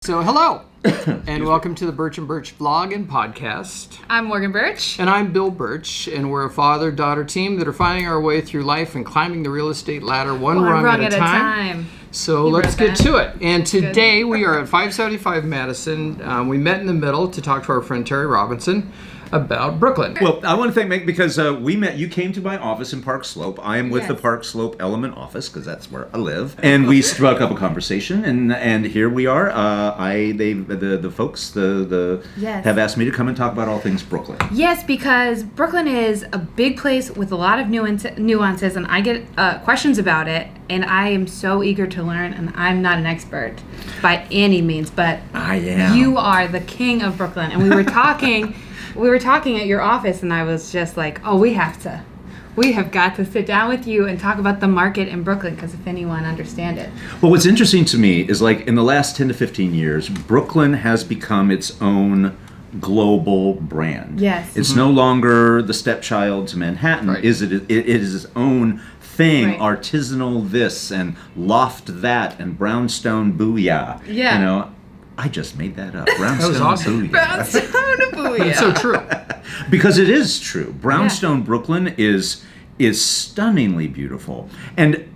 So hello, and welcome to the Birch and Birch vlog and podcast. I'm Morgan Birch. And I'm Bill Birch, and we're a father-daughter team that are finding our way through life and climbing the real estate ladder one rung at a time. So let's get to it. And today we are at 575 Madison. We met in the middle to talk to our friend Terry Robison about Brooklyn. Well, I want to thank because we met. You came to my office in Park Slope. I am with the Park Slope Element office because that's where I live, and we struck up a conversation, and here we are. The folks have asked me to come and talk about all things Brooklyn. Yes, because Brooklyn is a big place with a lot of nuances, and I get questions about it, and I am so eager to learn. And I'm not an expert by any means, but I am. You are the king of Brooklyn, and we were talking. We were talking at your office, and I was just like, oh, we have got to sit down with you and talk about the market in Brooklyn, because if anyone understand it. Well, what's interesting to me is, like, in the last 10 to 15 years, Brooklyn has become its own global brand. Yes. It's no longer the stepchild to Manhattan. Right. It is its own thing, Right. artisanal this and loft that and brownstone booyah. Yeah. You know, I just made that up. Brownstone That was awesome. booyah. Brownstone booyah. It's so true. Because it is true. Brownstone Brooklyn is stunningly beautiful. And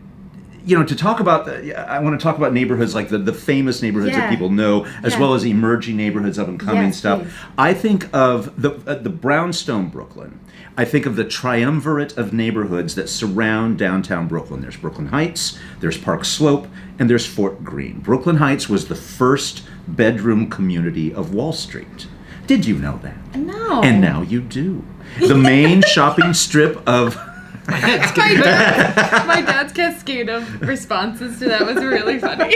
you know, to talk about I want to talk about neighborhoods like the famous neighborhoods that people know, as well as emerging neighborhoods, up and coming stuff. Please. I think of the Brownstone Brooklyn. I think of the triumvirate of neighborhoods that surround downtown Brooklyn. There's Brooklyn Heights, there's Park Slope, and there's Fort Greene. Brooklyn Heights was the first bedroom community of Wall Street. Did you know that? No. And now you do. The main shopping strip of... My dad's cascade of responses to that was really funny.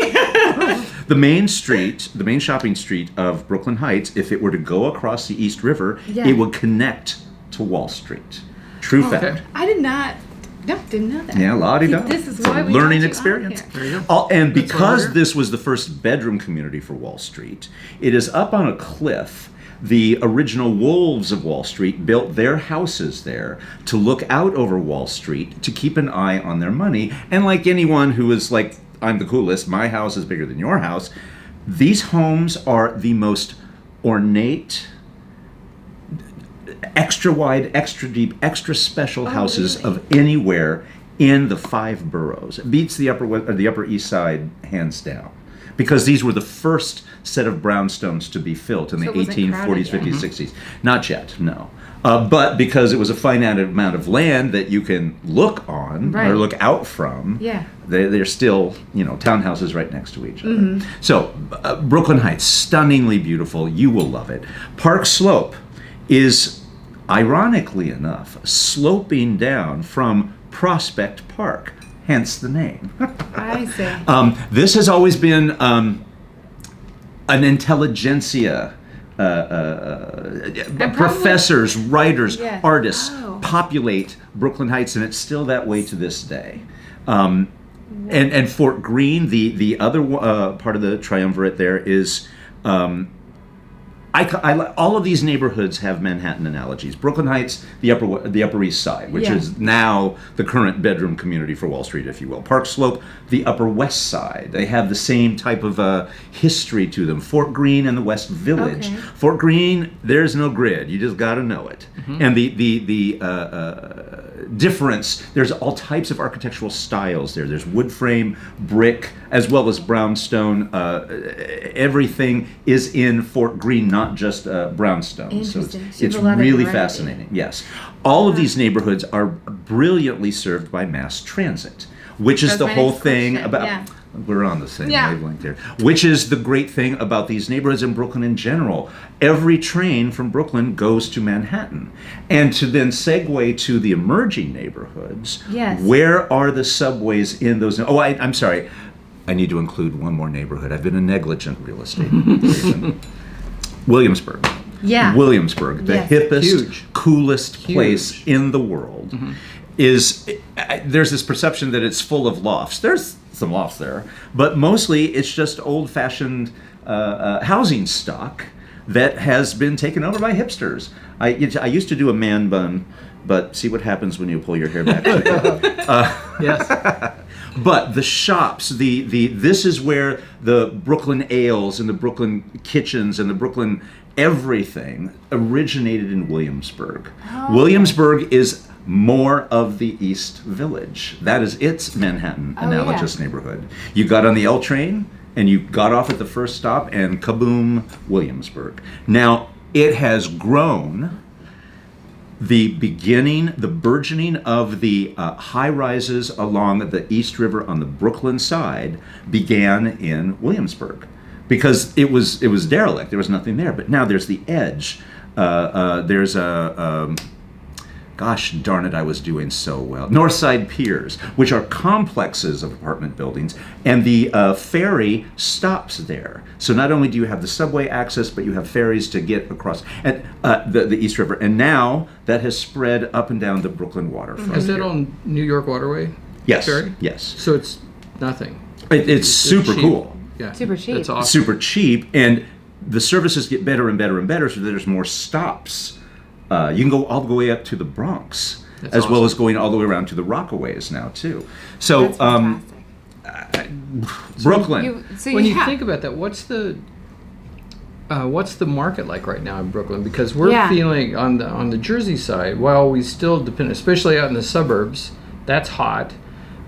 The main shopping street of Brooklyn Heights, if it were to go across the East River, it would connect to Wall Street. True fact. I didn't know that. Yeah, la-di-da. This is It's why a we learning got you experience. on There you go. And That's because where- this was the first bedroom community for Wall Street, it is up on a cliff. The original wolves of Wall Street built their houses there to look out over Wall Street to keep an eye on their money. And like anyone who is like, I'm the coolest, my house is bigger than your house, these homes are the most ornate, extra wide, extra deep, extra special houses of anywhere in the 5 boroughs. It beats the Upper East Side hands down, because these were the first set of brownstones to be built in the So it wasn't 1840s, crowded yet. 50s, 60s. Not yet, no. But because it was a finite amount of land that you can look on or look out from, they're still, townhouses right next to each other. So Brooklyn Heights, stunningly beautiful. You will love it. Park Slope is, ironically enough, sloping down from Prospect Park, hence the name. I see. This has always been an intelligentsia. Professors, writers, artists populate Brooklyn Heights, and it's still that way to this day. And Fort Greene, the other part of the triumvirate there is... all of these neighborhoods have Manhattan analogies. Brooklyn Heights, the Upper East Side, which is now the current bedroom community for Wall Street, if you will. Park Slope, the Upper West Side. They have the same type of history to them. Fort Greene and the West Village. Fort Greene, there's no grid. You just got to know it. And the difference, there's all types of architectural styles there. There's wood frame, brick, as well as brownstone. Everything is in Fort Greene, not just brownstone. So it's really fascinating. Yes. All of these neighborhoods are brilliantly served by mass transit, which is the whole thing about... We're on the same wavelength here. Which is the great thing about these neighborhoods in Brooklyn in general. Every train from Brooklyn goes to Manhattan. And to then segue to the emerging neighborhoods, where are the subways in those... Oh, I'm sorry. I need to include one more neighborhood. I've been a negligent real estate agent. Williamsburg. Williamsburg, the hippest, coolest place in the world, is... There's this perception that it's full of lofts. There's some lofts there, but mostly it's just old-fashioned housing stock that has been taken over by hipsters. I used to do a man bun, but see what happens when you pull your hair back. Yes. But the shops, this is where the Brooklyn ales and the Brooklyn kitchens and the Brooklyn everything originated in Williamsburg. Williamsburg is more of the East Village. That is its Manhattan analogous neighborhood. You got on the L train and you got off at the first stop and kaboom, Williamsburg. Now, it has grown. The burgeoning of the high-rises along the East River on the Brooklyn side began in Williamsburg because it was derelict. There was nothing there. But now there's the edge. There's gosh darn it, I was doing so well. Northside Piers, which are complexes of apartment buildings, and the ferry stops there. So not only do you have the subway access, but you have ferries to get across and the East River. And now that has spread up and down the Brooklyn waterfront. Is that on New York Waterway? Yes. Ferry? Yes. So it's nothing. It's super cheap. cool. Yeah. Super cheap. That's awesome. Super cheap, and the services get better and better and better, so there's more stops. You can go all the way up to the Bronx, That's as well awesome. as going all the way around to the Rockaways now too. So, Brooklyn. When you think about that, what's the market like right now in Brooklyn? Because we're feeling on the Jersey side, while we still depend, especially out in the suburbs, that's hot.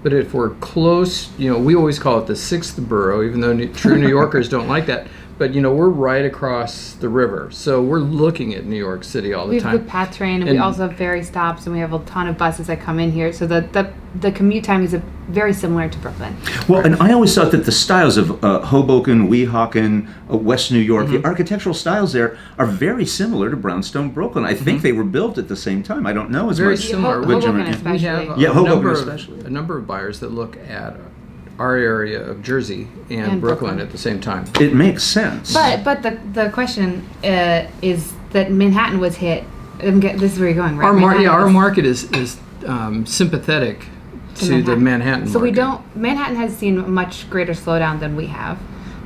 But if we're close, we always call it the sixth borough, even though true New Yorkers don't like that. But we're right across the river, so we're looking at New York City all the time. We have the PATH train, and we also have ferry stops, and we have a ton of buses that come in here. So the commute time is very similar to Brooklyn. Well, and I always thought that the styles of Hoboken, Weehawken, West New York, the architectural styles there are very similar to Brownstone, Brooklyn. I think they were built at the same time. I don't know as very much. similar. Hoboken especially. We have Hoboken a number of buyers that look at our area of Jersey and Brooklyn at the same time. It makes sense. But the question is that Manhattan was hit. This is where you're going, right? Our market is sympathetic to the Manhattan so market. Manhattan has seen a much greater slowdown than we have,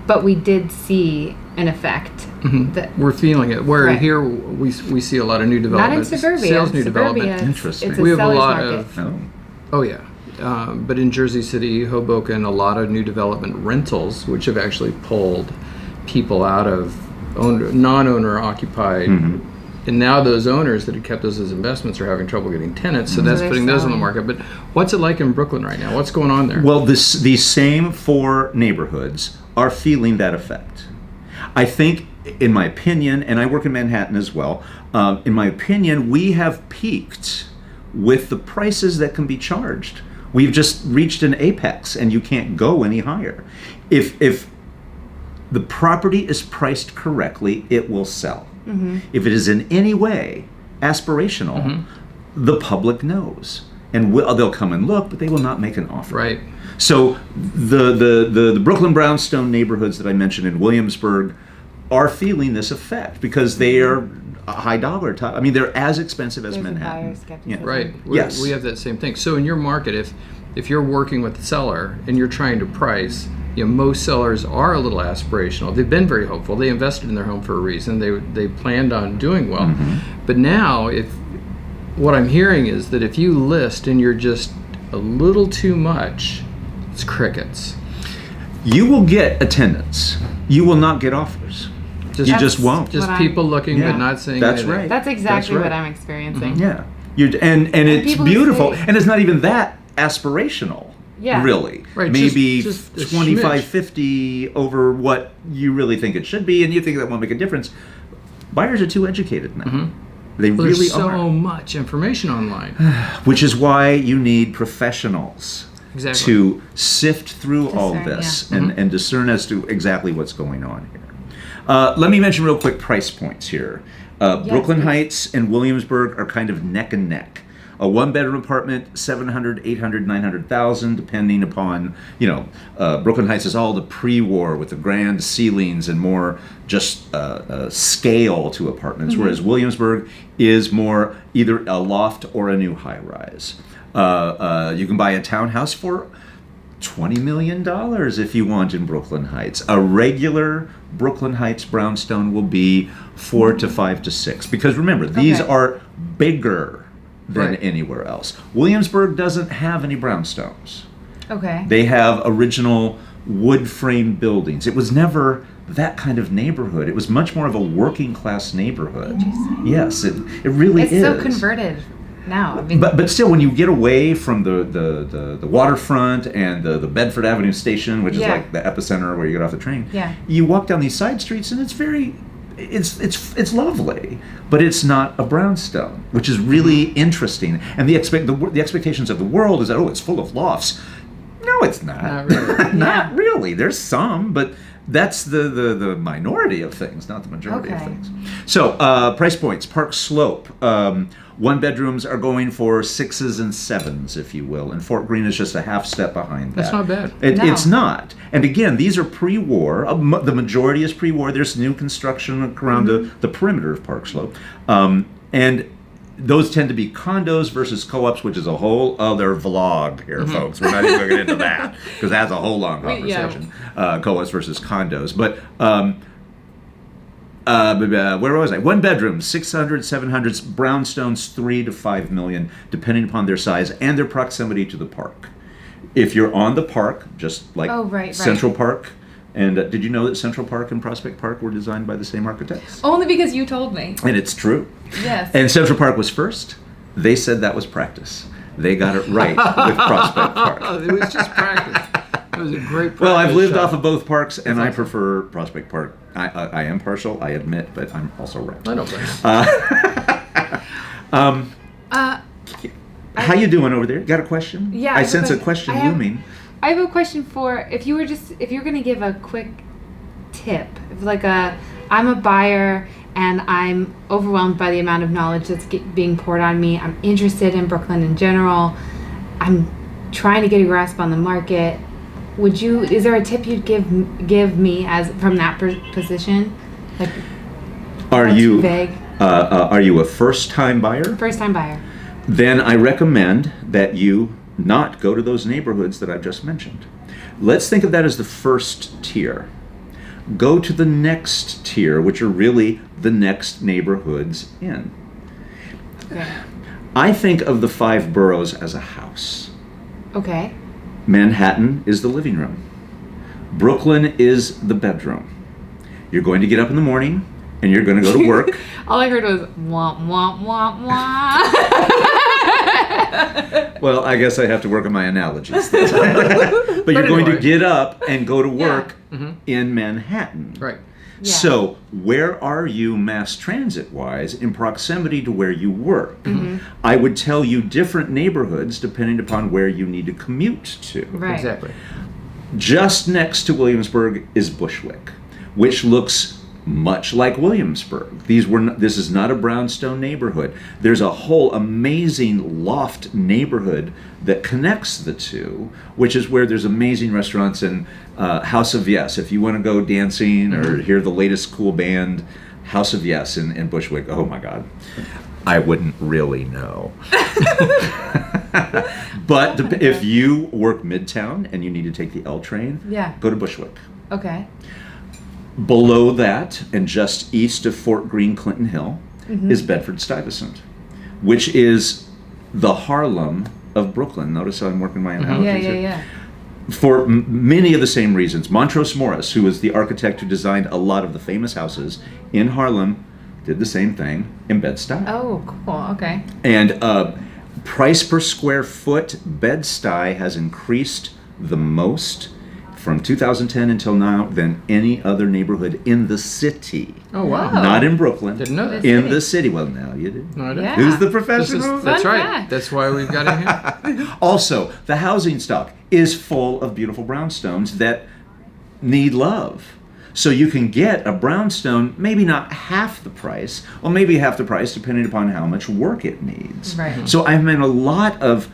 but we did see an effect. We're feeling it. Where here we see a lot of new development. Not in suburbia. Sales new development. Interesting. It's a We have a seller's lot market. of. Oh yeah. But in Jersey City, Hoboken, a lot of new development rentals, which have actually pulled people out of non-owner occupied. And now those owners that had kept those as investments are having trouble getting tenants, so that's putting those on the market. But what's it like in Brooklyn right now? What's going on there? Well, these same four neighborhoods are feeling that effect. I think, in my opinion, and I work in Manhattan as well, in my opinion, we have peaked with the prices that can be charged. We've just reached an apex, and you can't go any higher. If the property is priced correctly, it will sell. If it is in any way aspirational, the public knows, and they'll come and look, but they will not make an offer. Right. So the Brooklyn Brownstone neighborhoods that I mentioned in Williamsburg are feeling this effect because they are a high dollar top. I mean, they're as expensive as Manhattan. Right. Yes. We have that same thing. So in your market, if you're working with the seller and you're trying to price, most sellers are a little aspirational. They've been very hopeful. They invested in their home for a reason. They planned on doing well. But now, what I'm hearing is that if you list and you're just a little too much, it's crickets. You will get attendance. You will not get offers. You just won't. Just people looking but not saying That's anything. right. That's exactly That's right. what I'm experiencing. Yeah. And it's beautiful. say- And it's not even that aspirational. Yeah. Really. Right, Maybe just a 25, smidge. 50 over what you really think it should be, and you think that won't make a difference. Buyers are too educated now. They Well, really there's so are. much information online. Which is why you need professionals Exactly. to sift through all Discern, this and discern as to exactly what's going on here. Let me mention real quick price points here. Brooklyn please. Heights and Williamsburg are kind of neck and neck. A one-bedroom apartment, 700, 800, 900,000, depending upon, Brooklyn Heights is all the pre-war with the grand ceilings and more just scale to apartments, whereas Williamsburg is more either a loft or a new high-rise. You can buy a townhouse for $20 million if you want in Brooklyn Heights. A regular Brooklyn Heights brownstone will be 4 to 5 to 6. Because remember, these are bigger than Right. anywhere else. Williamsburg doesn't have any brownstones. Okay. They have original wood frame buildings. It was never that kind of neighborhood. It was much more of a working class neighborhood. Interesting. Yes, it really is. It's so converted now. I mean, but still, when you get away from the waterfront and the Bedford Avenue station, which is like the epicenter where you get off the train, you walk down these side streets and it's lovely, but it's not a brownstone, which is really interesting. And the expectations of the world is that it's full of lofts. No, it's not. Not really. Not really. There's some, but that's the minority of things, not the majority of things. So price points: Park Slope. 1-bedrooms are going for 6s and 7s, if you will, and Fort Greene is just a half step behind that. That's not bad. It's not. And again, these are pre-war. The majority is pre-war. There's new construction around the perimeter of Park Slope. And those tend to be condos versus co-ops, which is a whole other vlog here, folks. We're not even going to get into that, because that's a whole long conversation. Co-ops versus condos. But where was I? 1-bedroom, 600, 700s, brownstones, 3 to 5 million, depending upon their size and their proximity to the park. If you're on the park, just like Central Park, and did you know that Central Park and Prospect Park were designed by the same architects? Only because you told me. And it's true. Yes. And Central Park was first. They said that was practice. They got it right with Prospect Park. It was just practice. It was a great practice. Well, I've lived off of both parks, and I prefer Prospect Park. I am partial, I admit, but I'm also right. I don't blame you. How you doing over there? Got a question? Yeah. I sense a question looming. I have a question for if you're going to give a quick tip, I'm a buyer and I'm overwhelmed by the amount of knowledge that's being poured on me. I'm interested in Brooklyn in general. I'm trying to get a grasp on the market. Is there a tip you'd give me as from that position? Are you vague? Are you a first-time buyer? First-time buyer. Then I recommend that you not go to those neighborhoods that I've just mentioned. Let's think of that as the first tier. Go to the next tier, which are really the next neighborhoods in. Okay. I think of the 5 boroughs as a house. Okay. Manhattan is the living room. Brooklyn is the bedroom. You're going to get up in the morning and you're going to go to work. All I heard was womp womp womp womp. Well, I guess I have to work on my analogies. But you're going to get up and go to work in Manhattan. Right. Yeah. So where are you mass transit-wise in proximity to where you work? I would tell you different neighborhoods depending upon where you need to commute to. Right. Exactly. Just next to Williamsburg is Bushwick, which looks much like Williamsburg. This is not a brownstone neighborhood. There's a whole amazing loft neighborhood that connects the two, which is where there's amazing restaurants and House of Yes. If you want to go dancing or hear the latest cool band, House of Yes in Bushwick. Oh my God. I wouldn't really know. But if you work Midtown and you need to take the L train, go to Bushwick. Okay. Below that, and just east of Fort Greene, Clinton Hill, is Bedford-Stuyvesant, which is the Harlem of Brooklyn. Notice how I'm working my analogies here. Yeah. For many of the same reasons. Montrose Morris, who was the architect who designed a lot of the famous houses in Harlem, did the same thing in Bed-Stuy. Oh, cool. Okay. And price per square foot, Bed-Stuy has increased the most from 2010 until now than any other neighborhood in the city. Oh, wow. Not in Brooklyn. Didn't know that. In the city. Well, now you did. No, I didn't. Yeah. Who's the professional? That's Fun right. fact. That's why we've got him here. Also, the housing stock is full of beautiful brownstones that need love. So you can get a brownstone, maybe not half the price, or maybe half the price depending upon how much work it needs. Right. So I've met a lot of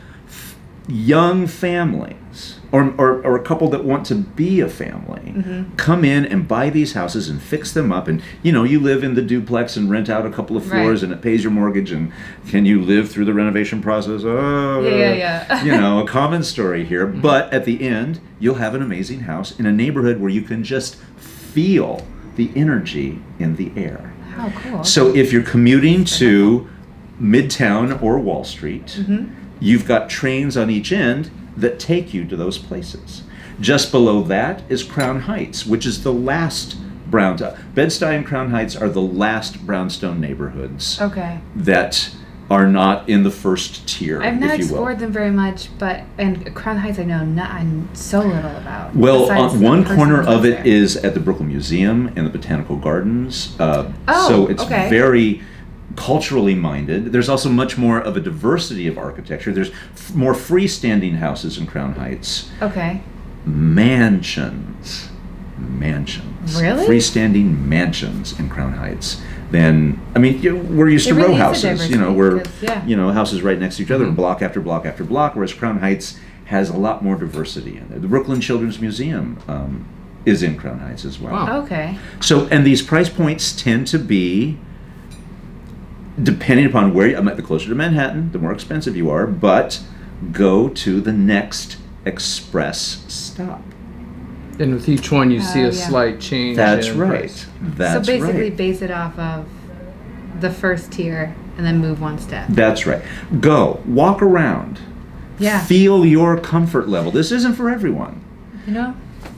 young families or a couple that want to be a family come in and buy these houses and fix them up, and you live in the duplex and rent out a couple of floors and it pays your mortgage, and can you live through the renovation process? A common story here. But at the end you'll have an amazing house in a neighborhood where you can just feel the energy in the air. How cool. So if you're commuting to Midtown or Wall Street, you've got trains on each end. that take you to those places. Just below that is Crown Heights, which is the last Bed-Stuy and Crown Heights are the last brownstone neighborhoods that are not in the first tier. I've not explored them very much, and Crown Heights I'm so little about. Well, one corner of it is at the Brooklyn Museum and the Botanical Gardens. So it's very culturally minded. There's also much more of a diversity of architecture. There's more freestanding houses in Crown Heights. Okay. Mansions. Really? Freestanding mansions in Crown Heights. We're used to row houses, houses right next to each other, block after block after block, whereas Crown Heights has a lot more diversity in there. The Brooklyn Children's Museum is in Crown Heights as well. Wow. Okay. So, and these price points tend to be, depending upon where the closer to Manhattan, the more expensive you are, but go to the next express stop. And with each one, you see a slight change. That's in right. price. That's so basically, right. base it off of the first tier and then move one step. That's right. Go, walk around. Yeah. Feel your comfort level. This isn't for everyone.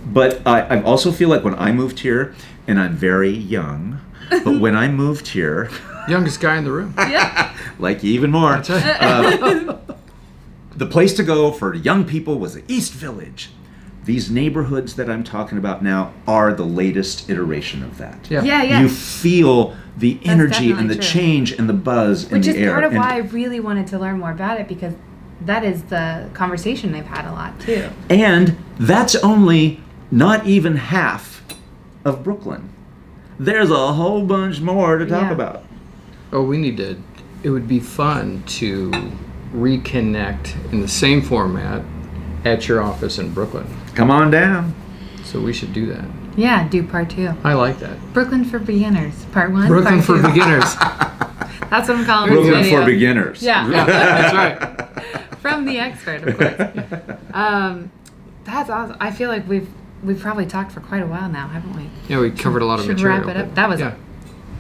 But I also feel like when I moved here, and I'm very young, but when I moved here, youngest guy in the room. Yeah. Like you even more. That's right. The place to go for young people was the East Village. These neighborhoods that I'm talking about now are the latest iteration of that. Yeah. You feel the energy and the change and the buzz in the air. Which is part of why I really wanted to learn more about it, because that is the conversation I've had a lot too. And that's only not even half of Brooklyn. There's a whole bunch more to talk about. Oh, it would be fun to reconnect in the same format at your office in Brooklyn. Come on down. So we should do that. Yeah, do part 2. I like that. Brooklyn for beginners, part 1. Brooklyn part for 2. beginners. That's what I'm calling it. Brooklyn for beginners. Yeah. That's right. From the expert, of course. That's awesome. I feel like we've probably talked for quite a while now, haven't we? Yeah, we covered a lot of material. Should wrap it up. That was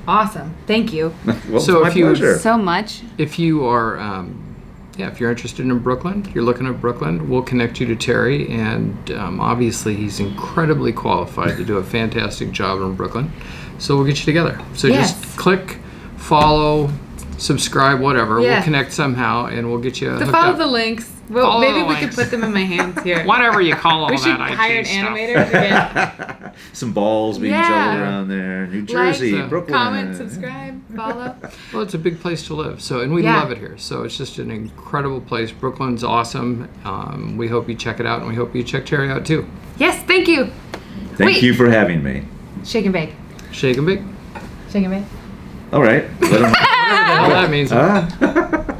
awesome. Thank you. Well, so my pleasure. So much. If you are if you're interested in Brooklyn, you're looking at Brooklyn, we'll connect you to Terry, and obviously he's incredibly qualified to do a fantastic job in Brooklyn. So we'll get you together. So just click, follow, subscribe, whatever. We'll connect somehow, and we'll get you hooked follow up. The links. Well, maybe we could put them in my hands here. Whatever you call them. We should hire an animator to get some balls being juggled around there. New Jersey, Brooklyn. Comment, subscribe, follow. Well, it's a big place to live, and we love it here. So it's just an incredible place. Brooklyn's awesome. We hope you check it out, and we hope you check Terry out too. Yes, thank you. Thank you for having me. Shake and bake. Shake and bake. Shake and bake. All right. Whatever the hell that means.